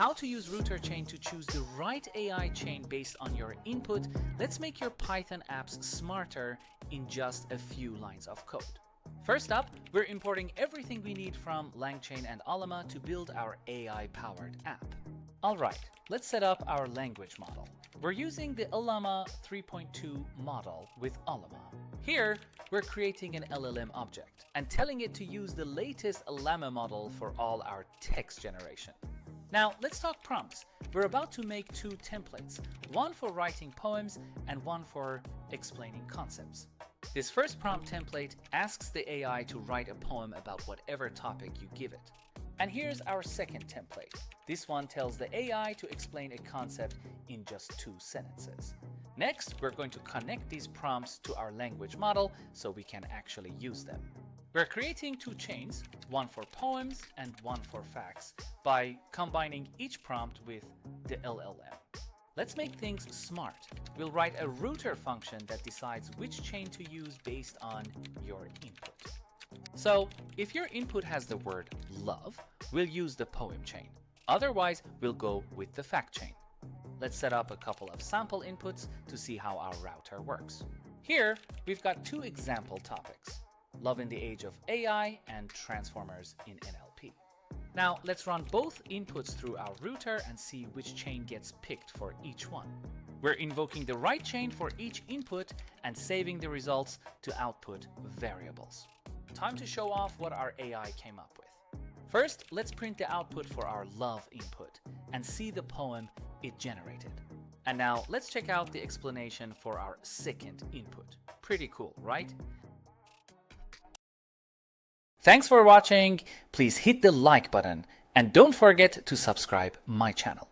how to use RouterChain to choose the right AI chain based on your input, let's make your Python apps smarter in just a few lines of code. First up, we're importing everything we need from LangChain and Ollama to build our AI-powered app. Alright, let's set up our language model. We're using the LLaMA 3.2 model with Ollama. Here, we're creating an LLM object and telling it to use the latest LLaMA model for all our text generation. Now, let's talk prompts. We're about to make two templates, one for writing poems and one for explaining concepts. This first prompt template asks the AI to write a poem about whatever topic you give it. And here's our second template. This one tells the AI to explain a concept in just 2 sentences. Next, we're going to connect these prompts to our language model so we can actually use them. We're creating 2 chains, one for poems and one for facts, by combining each prompt with the LLM. Let's make things smart. We'll write a router function that decides which chain to use based on your input. So, if your input has the word love, we'll use the poem chain. Otherwise, we'll go with the fact chain. Let's set up a couple of sample inputs to see how our router works. Here, we've got 2 example topics: love in the age of AI and transformers in NLP. Now, let's run both inputs through our router and see which chain gets picked for each one. We're invoking the right chain for each input and saving the results to output variables. Time to show off what our AI came up with. First, let's print the output for our love input and see the poem it generated. And now let's check out the explanation for our second input. Pretty cool, right? Thanks for watching. Please hit the like button and don't forget to subscribe my channel.